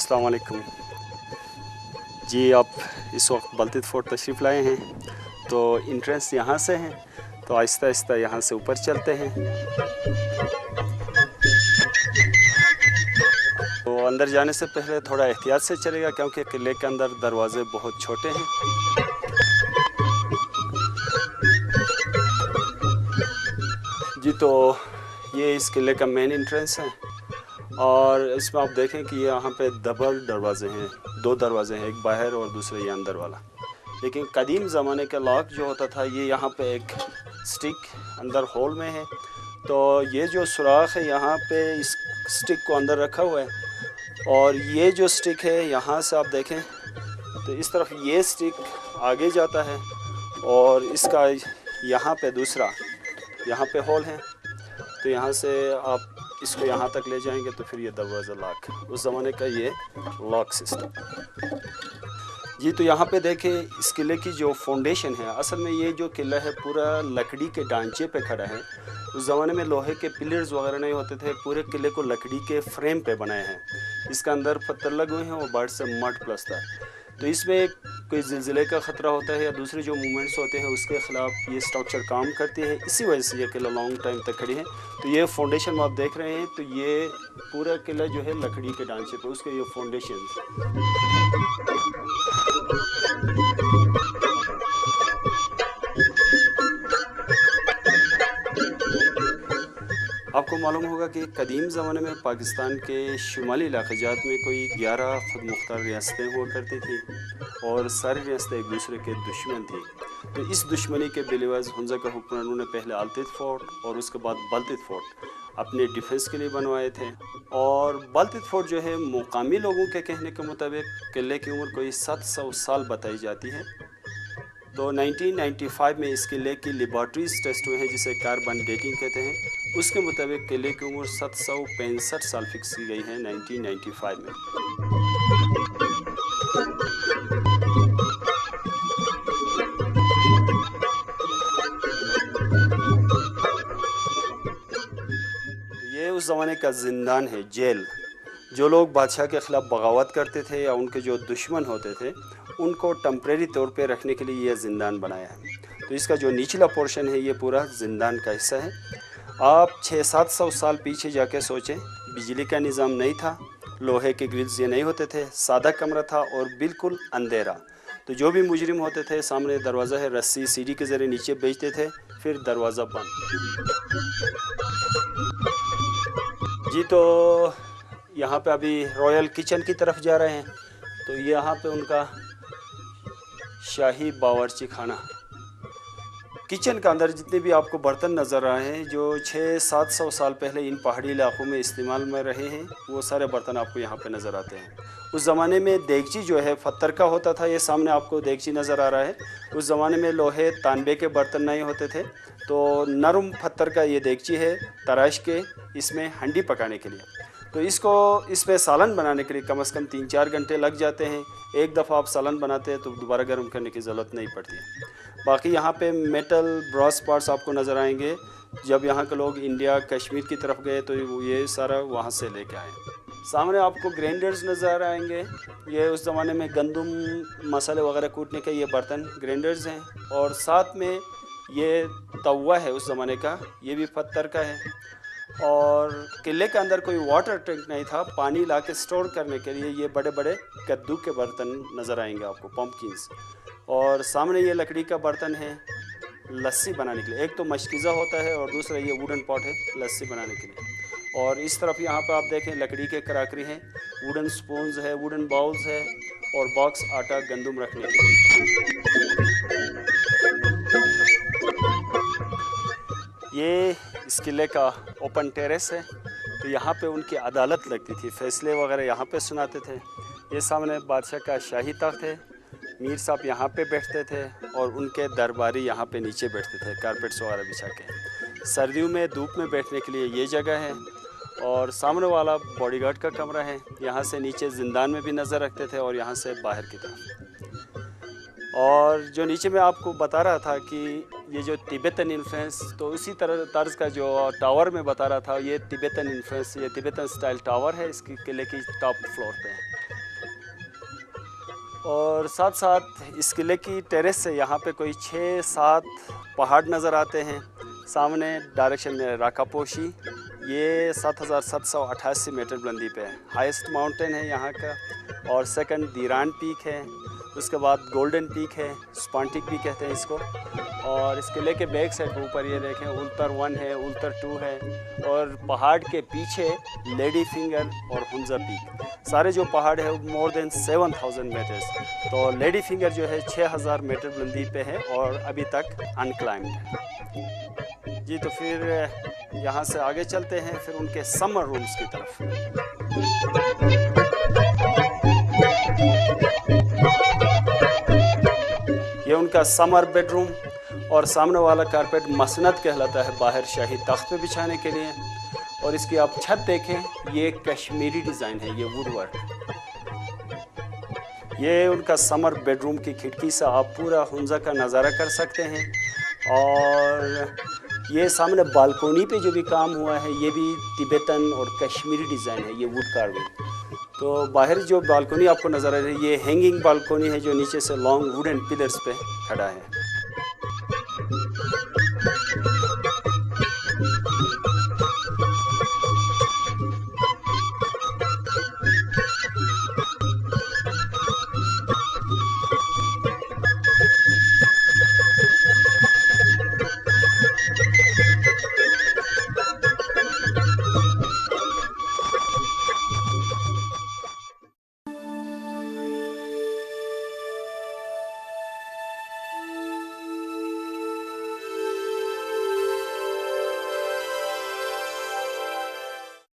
अस्सलाम वालेकुम जी। आप इस वक्त बलतीत फोर्ट तशरीफ़ लाए हैं, तो इंट्रेंस यहाँ से है, तो आहिस्ता आहिस्ता यहाँ से ऊपर चलते हैं। तो अंदर जाने से पहले थोड़ा एहतियात से चलेगा, क्योंकि किले के अंदर दरवाज़े बहुत छोटे हैं। जी, तो ये इस किले का मेन इंट्रेंस है, और इसमें आप देखें कि यहाँ पे डबल दरवाजे हैं, दो दरवाजे हैं, एक बाहर और दूसरा ये अंदर वाला। लेकिन कदीम ज़माने का लॉक जो होता था, ये यहाँ पे एक स्टिक अंदर होल में है, तो ये जो सुराख है यहाँ पे इस स्टिक को अंदर रखा हुआ है, और ये जो स्टिक है यहाँ से आप देखें तो इस तरफ ये स्टिक आगे जाता है, और इसका यहाँ पे दूसरा यहाँ पे होल है, तो यहाँ से आप इसको यहाँ तक ले जाएंगे तो फिर ये दरवाज़ा लॉक, उस ज़माने का ये लॉक सिस्टम। जी, तो यहाँ पे देखें इस किले की जो फाउंडेशन है, असल में ये जो किला है पूरा लकड़ी के ढांचे पे खड़ा है। उस ज़माने में लोहे के पिलर्स वगैरह नहीं होते थे, पूरे किले को लकड़ी के फ्रेम पे बनाए हैं। इसका अंदर पत्थर लगे हुए हैं और बाहर से मड प्लस्तर। तो इसमें कोई ज़िलज़िले का ख़तरा होता है या दूसरे जो मूवमेंट्स होते हैं उसके ख़िलाफ़ ये स्ट्रक्चर काम करती है, इसी वजह से ये किला लॉन्ग टाइम तक खड़ी है। तो ये फाउंडेशन आप देख रहे हैं, तो ये पूरा किला जो है लकड़ी के ढांचे पे, उसके ये फाउंडेशन। आपको मालूम होगा कि कदीम ज़माने में पाकिस्तान के शुमाली इलाक़ाजात में कोई 11 खुद मुख्तार रियासतें हुआ करती थी, और सारी रियासतें एक दूसरे के दुश्मन थी। तो इस दुश्मनी के बिलवज़ हुंज़ा का हुक्मरानों ने पहले अलतित फोर्ट और उसके बाद बलतीत फोर्ट अपने डिफेंस के लिए बनवाए थे। और बलतीत फोर्ट जो है, मुकामी लोगों के कहने के मुताबिक किले की उम्र कोई 700 साल बताई जाती है। तो 1995 में इस किले की लेबॉर्ट्रीज टेस्ट हुए हैं, जिसे कार्बन डेटिंग कहते हैं। उसके मुताबिक किले की उम्र 765 साल फिक्स की गई है 1995 में। ये उस ज़माने का ज़िंदान है, जेल। जो लोग बादशाह के ख़िलाफ़ बगावत करते थे या उनके जो दुश्मन होते थे, उनको टेम्परेरी तौर पे रखने के लिए यह ज़िंदान बनाया है। तो इसका जो निचला पोर्शन है, ये पूरा ज़िंदान का हिस्सा है। आप 600-700 साल पीछे जाके सोचें, बिजली का निज़ाम नहीं था, लोहे के ग्रिल्स ये नहीं होते थे, सादा कमरा था और बिल्कुल अंधेरा। तो जो भी मुजरिम होते थे, सामने दरवाज़ा है, रस्सी सीढ़ी के ज़रिए नीचे भेजते थे, फिर दरवाज़ा बंद। जी, तो यहाँ पे अभी रॉयल किचन की तरफ जा रहे हैं, तो यहाँ पे उनका शाही बावर्ची खाना। किचन के अंदर जितने भी आपको बर्तन नज़र आ रहे हैं, जो 600-700 साल पहले इन पहाड़ी इलाकों में इस्तेमाल में रहे हैं, वो सारे बर्तन आपको यहाँ पे नज़र आते हैं। उस ज़माने में देगची जो है पत्थर का होता था, ये सामने आपको देगची नज़र आ रहा है। उस ज़माने में लोहे तांबे के बर्तन नहीं होते थे, तो नरम पत्थर का ये देगची है, तराश के इसमें हंडी पकाने के लिए। तो इस पे सालन बनाने के लिए कम से कम 3-4 घंटे लग जाते हैं। एक दफ़ा आप सालन बनाते हैं तो दोबारा गर्म करने की ज़रूरत नहीं पड़ती है। बाकी यहाँ पे मेटल ब्रॉस पार्ट्स आपको नज़र आएंगे। जब यहाँ के लोग इंडिया कश्मीर की तरफ गए तो ये सारा वहाँ से लेके आए। सामने आपको ग्राइंडर्स नज़र आएंगे। ये उस ज़माने में गंदम मसाले वगैरह कूटने के ये बर्तन ग्राइंडर्स हैं, और साथ में ये तवा है उस ज़माने का, ये भी पत्थर का है। और किले के अंदर कोई वाटर टैंक नहीं था, पानी ला के स्टोर करने के लिए ये बड़े बड़े कद्दू के बर्तन नज़र आएंगे आपको, पम्पकिन्स। और सामने ये लकड़ी का बर्तन है लस्सी बनाने के लिए। एक तो मशकीज़ा होता है और दूसरा ये वुडन पॉट है लस्सी बनाने के लिए। और इस तरफ यहाँ पर आप देखें लकड़ी के कराकरी हैं, वुडन स्पून्स है, वुडन बाउल्स है, और बॉक्स आटा गंदम रखने के लिए। ये इस किले का ओपन टेरेस है, तो यहाँ पे उनकी अदालत लगती थी, फैसले वगैरह यहाँ पे सुनाते थे। ये सामने बादशाह का शाही तख्त है, मीर साहब यहाँ पे बैठते थे और उनके दरबारी यहाँ पे नीचे बैठते थे कारपेट्स वगैरह बिछा के। सर्दियों में धूप में बैठने के लिए ये जगह है, और सामने वाला बॉडीगार्ड का कमरा है। यहाँ से नीचे ज़िंदान में भी नज़र रखते थे और यहाँ से बाहर की तरफ। और जो नीचे मैं आपको बता रहा था कि ये जो तिब्बतन इन्फ्लुएंस, तो उसी तरह तर्ज का जो टावर में बता रहा था, ये तिब्बतन इन्फ्लुएंस, ये तिब्बतन स्टाइल टावर है, इसकी किले की टॉप फ्लोर पे है। और साथ साथ इस किले की टेरेस से यहाँ पे कोई 6-7 पहाड़ नज़र आते हैं। सामने डायरेक्शन में राकापोशी, ये 7,788 मीटर बुलंदी पे है, हाईएस्ट माउंटेन है यहाँ का। और सेकंड दीरान पीक है, उसके बाद गोल्डन पीक है, स्पांटिक भी कहते हैं इसको। और इस किले के बैक साइड ऊपर ये देखें उल्तर 1 है, उल्तर 2 है, और पहाड़ के पीछे लेडी फिंगर और हुंजा पीक। सारे जो पहाड़ है वो मोर देन 7,000 मीटर्स। तो लेडी फिंगर जो है 6,000 मीटर बुलंदी पे है और अभी तक अनक्लाइम्ड है जी। तो फिर यहाँ से आगे चलते हैं फिर उनके समर रूम्स की तरफ। ये उनका समर बेडरूम, और सामने वाला कारपेट मसनद कहलाता है बाहर शाही तख्त पे बिछाने के लिए। और इसकी आप छत देखें, ये कश्मीरी डिज़ाइन है, ये वुड वर्क। ये उनका समर बेडरूम की खिड़की से आप पूरा हुंजा का नज़ारा कर सकते हैं। और ये सामने बालकोनी पे जो भी काम हुआ है ये भी तिब्बतन और कश्मीरी डिज़ाइन है, ये वुड कार्विंग। तो बाहर जो बालकोनी आपको नज़र आ रही है ये हैंगिंग बालकोनी है जो नीचे से लॉन्ग वुडन पिलर्स पे खड़ा है।